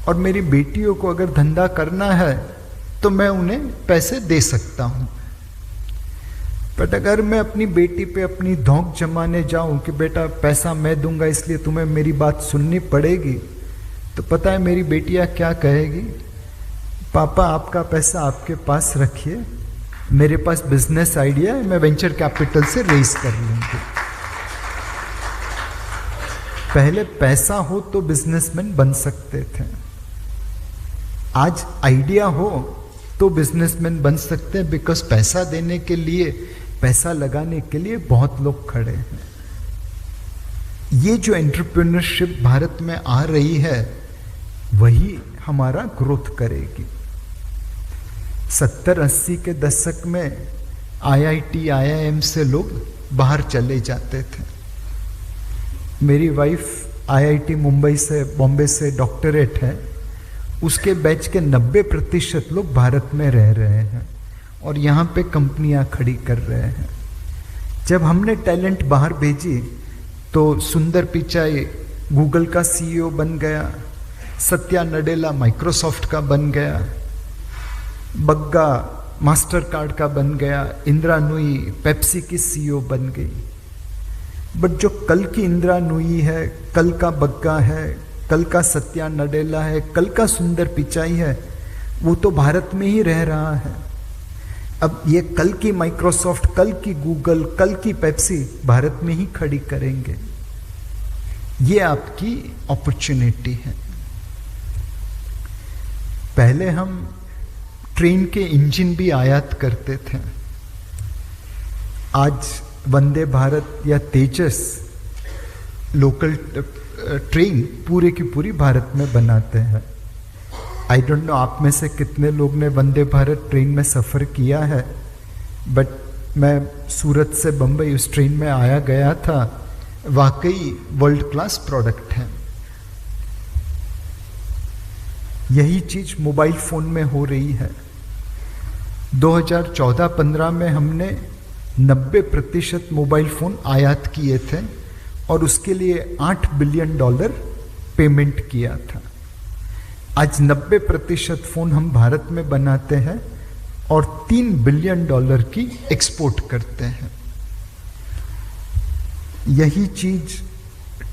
और मेरी बेटियों को अगर धंधा करना है तो मैं उन्हें पैसे दे सकता हूं। बट अगर मैं अपनी बेटी पे अपनी धौंक जमाने जाऊं कि बेटा पैसा मैं दूंगा इसलिए तुम्हें मेरी बात सुननी पड़ेगी, तो पता है मेरी बेटियां क्या कहेगी? पापा आपका पैसा आपके पास रखिए, मेरे पास बिजनेस आइडिया है, मैं वेंचर कैपिटल से रेज कर लूंगी। पहले पैसा हो तो बिजनेसमैन बन सकते थे, आज आइडिया हो तो बिजनेसमैन बन सकते हैं, बिकॉज पैसा देने के लिए, पैसा लगाने के लिए बहुत लोग खड़े हैं। ये जो एंटरप्रेन्योरशिप भारत में आ रही है वही हमारा ग्रोथ करेगी। 70-80 के दशक में IIT, IIM से लोग बाहर चले जाते थे। मेरी वाइफ IIT मुंबई से, बॉम्बे से डॉक्टरेट है, उसके बैच के 90% लोग भारत में रह रहे हैं और यहाँ पे कंपनियाँ खड़ी कर रहे हैं। जब हमने टैलेंट बाहर भेजी तो सुंदर पिचाई गूगल का CEO बन गया, सत्या नडेला माइक्रोसॉफ्ट का बन गया, बग्गा मास्टर कार्ड का बन गया, इंदिरा नुई पेप्सी की CEO बन गई। बट जो कल की इंदिरा नुई है, कल का बग्गा है, कल का सत्या नडेला है, कल का सुंदर पिचाई है, वो तो भारत में ही रह रहा है। अब ये कल की माइक्रोसॉफ्ट, कल की गूगल, कल की पेप्सी भारत में ही खड़ी करेंगे। ये आपकी अपॉर्चुनिटी है। पहले हम ट्रेन के इंजन भी आयात करते थे, आज वंदे भारत या तेजस लोकल ट्रेन पूरे की पूरी भारत में बनाते हैं। आई डोंट नो आप में से कितने लोग ने वंदे भारत ट्रेन में सफ़र किया है, बट मैं सूरत से बम्बई उस ट्रेन में आया गया था। वाकई वर्ल्ड क्लास प्रोडक्ट है। यही चीज मोबाइल फोन में हो रही है। 2014-15 में हमने 90% मोबाइल फोन आयात किए थे और उसके लिए $8 बिलियन पेमेंट किया था। आज 90% फोन हम भारत में बनाते हैं और $3 बिलियन की एक्सपोर्ट करते हैं। यही चीज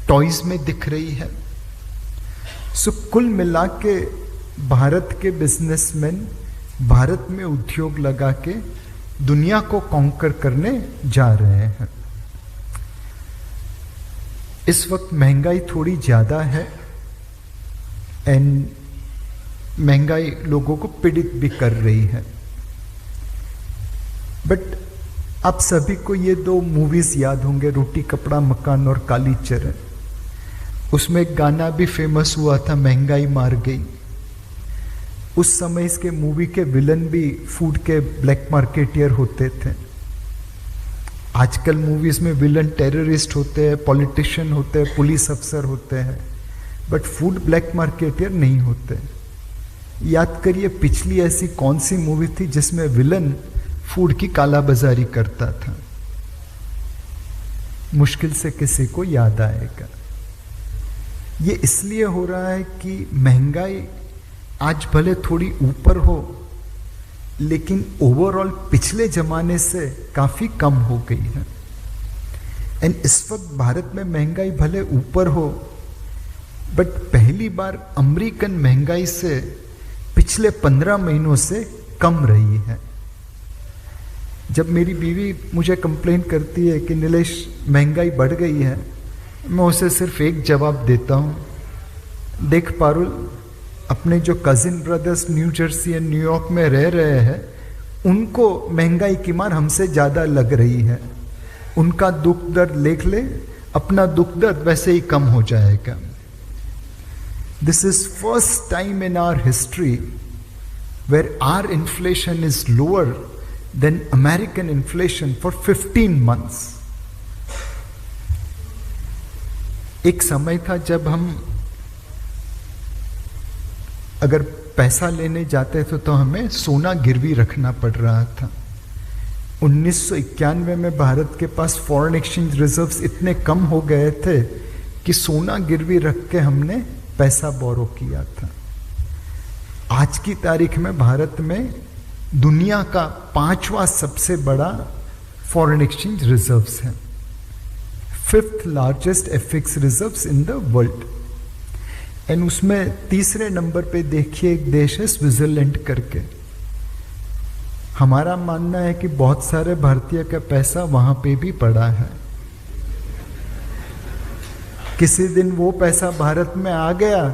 टॉयज में दिख रही है। सो कुल मिला के भारत के बिजनेसमैन भारत में उद्योग लगा के दुनिया को कॉन्कर करने जा रहे हैं। इस वक्त महंगाई थोड़ी ज्यादा है एंड महंगाई लोगों को पीड़ित भी कर रही है। बट आप सभी को ये 2 मूवीज याद होंगे, रोटी कपड़ा मकान और काली चरण। उसमें एक गाना भी फेमस हुआ था, महंगाई मार गई। उस समय इसके मूवी के विलन भी फूड के ब्लैक मार्केटियर होते थे। आजकल मूवीज में विलन टेररिस्ट होते हैं, पॉलिटिशियन होते हैं, पुलिस अफसर होते हैं, बट फूड ब्लैक मार्केटियर नहीं होते। याद करिए पिछली ऐसी कौन सी मूवी थी जिसमें विलन फूड की कालाबाजारी करता था? मुश्किल से किसी को याद आएगा। ये इसलिए हो रहा है कि महंगाई आज भले थोड़ी ऊपर हो, लेकिन ओवरऑल पिछले जमाने से काफी कम हो गई है। एंड इस वक्त भारत में महंगाई भले ऊपर हो, बट पहली बार अमेरिकन महंगाई से पिछले 15 महीनों से कम रही है। जब मेरी बीवी मुझे कंप्लेन करती है कि नीलेश महंगाई बढ़ गई है, मैं उसे सिर्फ एक जवाब देता हूँ, देख पारुल, अपने जो cousin brothers new Jersey and New York में रह रहे हैं, उनको महंगाई की मार हमसे ज़्यादा लग रही है। उनका दुख दर्द लिख ले, अपना दुख दर्द वैसे ही कम हो जाएगा। This is first time in our history where our inflation is lower than American inflation for 15 months. एक समय था जब हम अगर पैसा लेने जाते थे तो हमें सोना गिरवी रखना पड़ रहा था। 1991 में भारत के पास फॉरेन एक्सचेंज रिजर्व्स इतने कम हो गए थे कि सोना गिरवी रख के हमने पैसा बोरो किया था। आज की तारीख में भारत में दुनिया का 5वां सबसे बड़ा फॉरेन एक्सचेंज रिजर्व्स है, 5th largest FX reserves in the world. And उसमें तीसरे नंबर पे देखिए एक देश है स्विट्जरलैंड करके। हमारा मानना है कि बहुत सारे भारतीय का पैसा वहां पे भी पड़ा है। किसी दिन वो पैसा भारत में आ गया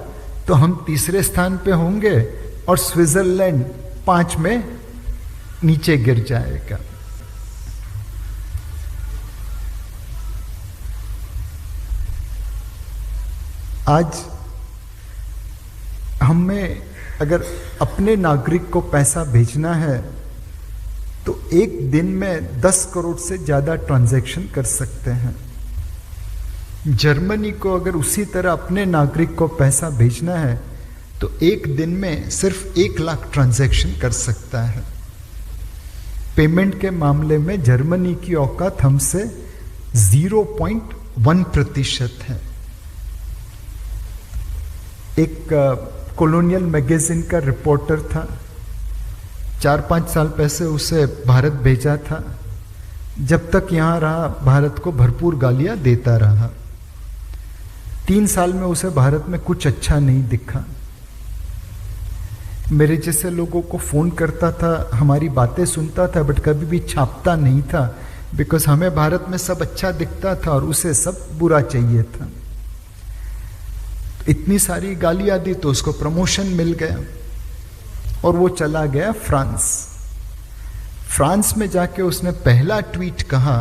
तो हम तीसरे स्थान पे होंगे और स्विट्जरलैंड 5 में नीचे गिर जाएगा। आज हमें अगर अपने नागरिक को पैसा भेजना है तो एक दिन में 10 करोड़ से ज्यादा ट्रांजैक्शन कर सकते हैं। जर्मनी को अगर उसी तरह अपने नागरिक को पैसा भेजना है तो एक दिन में सिर्फ 1 लाख ट्रांजैक्शन कर सकता है। पेमेंट के मामले में जर्मनी की औकात हमसे 0.1% है। एक कॉलोनियल मैगजीन का रिपोर्टर था, 4-5 साल पहले उसे भारत भेजा था। जब तक यहाँ रहा भारत को भरपूर गालियाँ देता रहा। 3 साल में उसे भारत में कुछ अच्छा नहीं दिखा। मेरे जैसे लोगों को फ़ोन करता था, हमारी बातें सुनता था, बट कभी भी छापता नहीं था, बिकॉज हमें भारत में सब अच्छा दिखता था और उसे सब बुरा चाहिए था। इतनी सारी गालियां दी तो उसको प्रमोशन मिल गया और वो चला गया फ्रांस में जाके उसने पहला ट्वीट कहा,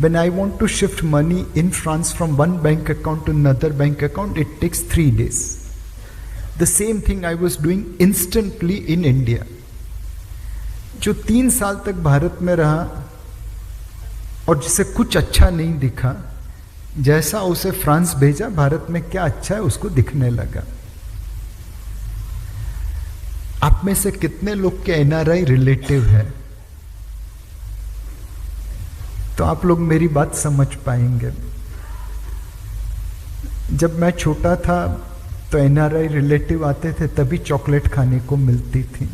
When I want to shift money in France from one bank account to another bank account, it takes 3 days. The same thing I was doing instantly in India. जो 3 साल तक भारत में रहा और जिसे कुछ अच्छा नहीं दिखा, जैसा उसे फ्रांस भेजा, भारत में क्या अच्छा है उसको दिखने लगा। आप में से कितने लोग के एनआरआई रिलेटिव है? तो आप लोग मेरी बात समझ पाएंगे। जब मैं छोटा था तो एनआरआई रिलेटिव आते थे, तभी चॉकलेट खाने को मिलती थी,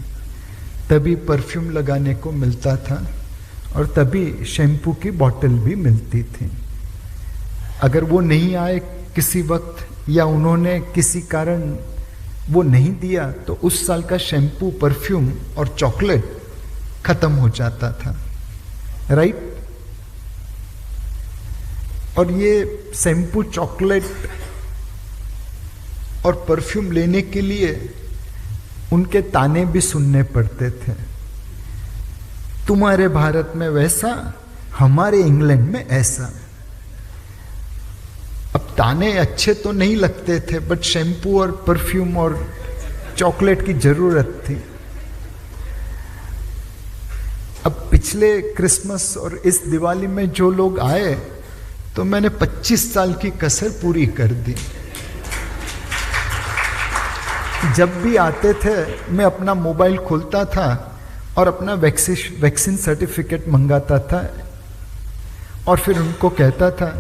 तभी परफ्यूम लगाने को मिलता था और तभी शैम्पू की बोतल भी मिलती थी। अगर वो नहीं आए किसी वक्त या उन्होंने किसी कारण वो नहीं दिया तो उस साल का शैम्पू, परफ्यूम और चॉकलेट खत्म हो जाता था, राइट? और ये शैम्पू, चॉकलेट और परफ्यूम लेने के लिए उनके ताने भी सुनने पड़ते थे। तुम्हारे भारत में वैसा, हमारे इंग्लैंड में ऐसा। अब ताने अच्छे तो नहीं लगते थे, बट शैम्पू और परफ्यूम और चॉकलेट की जरूरत थी। अब पिछले क्रिसमस और इस दिवाली में जो लोग आए तो मैंने 25 साल की कसर पूरी कर दी। जब भी आते थे मैं अपना मोबाइल खोलता था और अपना वैक्सीन सर्टिफिकेट मंगाता था और फिर उनको कहता था,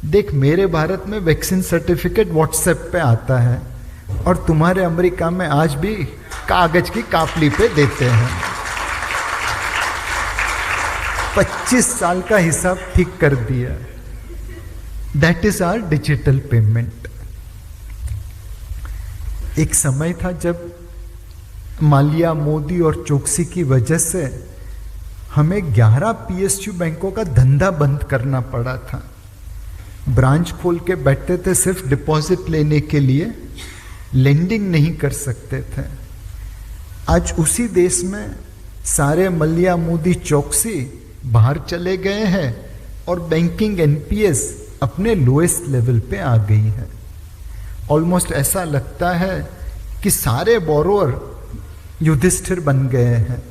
देख मेरे भारत में वैक्सीन सर्टिफिकेट व्हाट्सएप पे आता है और तुम्हारे अमेरिका में आज भी कागज की कापली पे देते हैं। 25 साल का हिसाब ठीक कर दिया। That is our digital payment. एक समय था जब माल्या, मोदी और चोकसी की वजह से हमें 11 पीएसयू बैंकों का धंधा बंद करना पड़ा था। ब्रांच खोल के बैठते थे सिर्फ डिपॉजिट लेने के लिए, लेंडिंग नहीं कर सकते थे। आज उसी देश में सारे मल्लिया, मोदी, चोकसी बाहर चले गए हैं और बैंकिंग एनपीएस अपने लोएस्ट लेवल पे आ गई है। ऑलमोस्ट ऐसा लगता है कि सारे बोरोअर युधिष्ठिर बन गए हैं।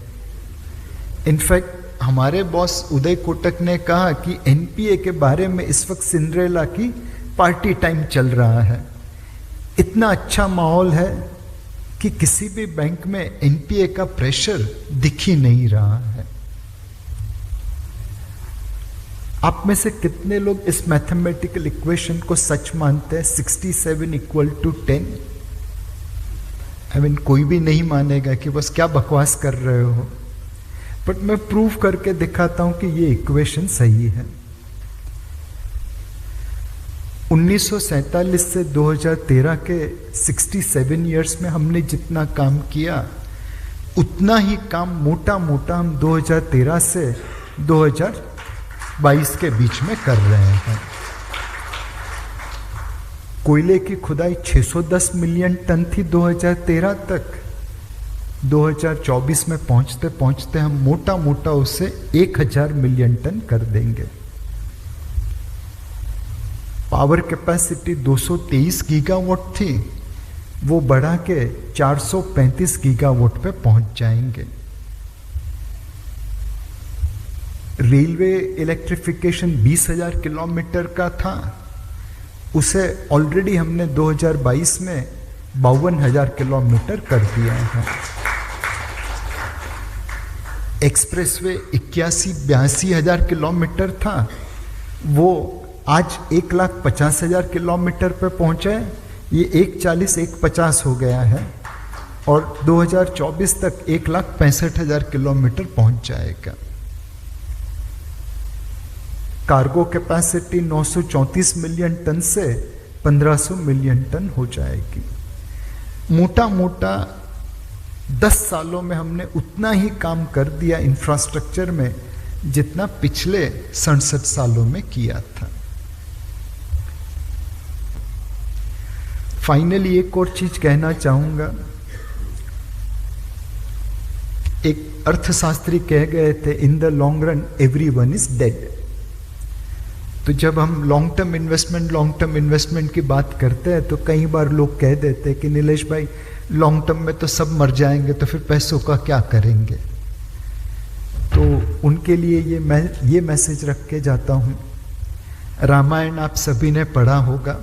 इनफैक्ट हमारे बॉस उदय कोटक ने कहा कि एनपीए के बारे में इस वक्त सिंड्रेला की पार्टी टाइम चल रहा है। इतना अच्छा माहौल है कि किसी भी बैंक में एनपीए का प्रेशर दिख ही नहीं रहा है। आप में से कितने लोग इस मैथमेटिकल इक्वेशन को सच मानते हैं? 67 = 10। आई मीन कोई भी नहीं मानेगा कि बस क्या बकवास कर रहे हो, बट मैं प्रूव करके दिखाता हूं कि ये इक्वेशन सही है। 1947 से 2013 के 67 इयर्स में हमने जितना काम किया उतना ही काम मोटा मोटा हम 2013 से 2022 के बीच में कर रहे हैं। कोयले की खुदाई 610 मिलियन टन थी 2013 तक। 2024 में पहुंचते पहुंचते हम मोटा मोटा उसे 1000 मिलियन टन कर देंगे। पावर कैपेसिटी 223 गीगावाट थी, वो बढ़ा के 435 गीगावाट पे पहुंच जाएंगे। रेलवे इलेक्ट्रिफिकेशन 20,000 किलोमीटर का था, उसे ऑलरेडी हमने 2022 में 52,000 किलोमीटर कर दिया है। एक्सप्रेसवे 81-82,000 किलोमीटर था, वो आज 1,50,000 किलोमीटर पे पहुंचा है। ये 140-150 हो गया है और 2024 तक 1,65,000 किलोमीटर पहुंच जाएगा। कार्गो कैपेसिटी 934 मिलियन टन से 1500 मिलियन टन हो जाएगी। मोटा मोटा 10 सालों में हमने उतना ही काम कर दिया इंफ्रास्ट्रक्चर में जितना पिछले 67 सालों में किया था। फाइनली एक और चीज कहना चाहूंगा। एक अर्थशास्त्री कह गए थे, in the long run everyone is dead. तो जब हम लॉन्ग टर्म इन्वेस्टमेंट की बात करते हैं तो कई बार लोग कह देते हैं कि नीलेश भाई लॉन्ग टर्म में तो सब मर जाएंगे, तो फिर पैसों का क्या करेंगे। तो उनके लिए ये मैसेज रख के जाता हूं। रामायण आप सभी ने पढ़ा होगा।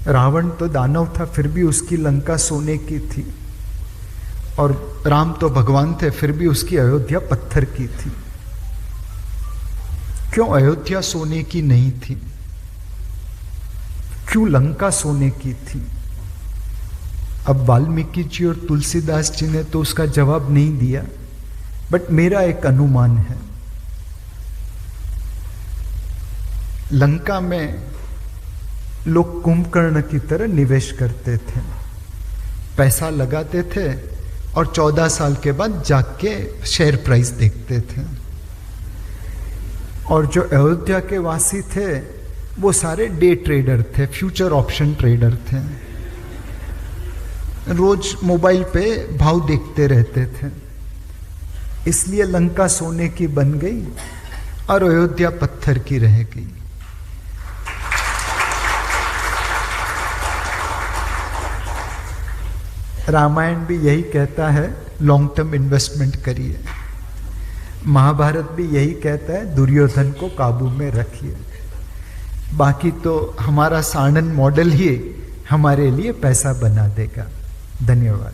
रावण तो दानव था, फिर भी उसकी लंका सोने की थी, और राम तो भगवान थे, फिर भी उसकी अयोध्या पत्थर की थी। क्यों अयोध्या सोने की नहीं थी? क्यों लंका सोने की थी? अब वाल्मीकि जी और तुलसीदास जी ने तो उसका जवाब नहीं दिया, बट मेरा एक अनुमान है। लंका में लोग कुंभकर्ण की तरह निवेश करते थे, पैसा लगाते थे और 14 साल के बाद जाके शेयर प्राइस देखते थे। और जो अयोध्या के वासी थे वो सारे डे ट्रेडर थे, फ्यूचर ऑप्शन ट्रेडर थे, रोज मोबाइल पे भाव देखते रहते थे। इसलिए लंका सोने की बन गई और अयोध्या पत्थर की रह गई। रामायण भी यही कहता है, लॉन्ग टर्म इन्वेस्टमेंट करिए। महाभारत भी यही कहता है, दुर्योधन को काबू में रखिए। बाकी तो हमारा साणन मॉडल ही हमारे लिए पैसा बना देगा। धन्यवाद।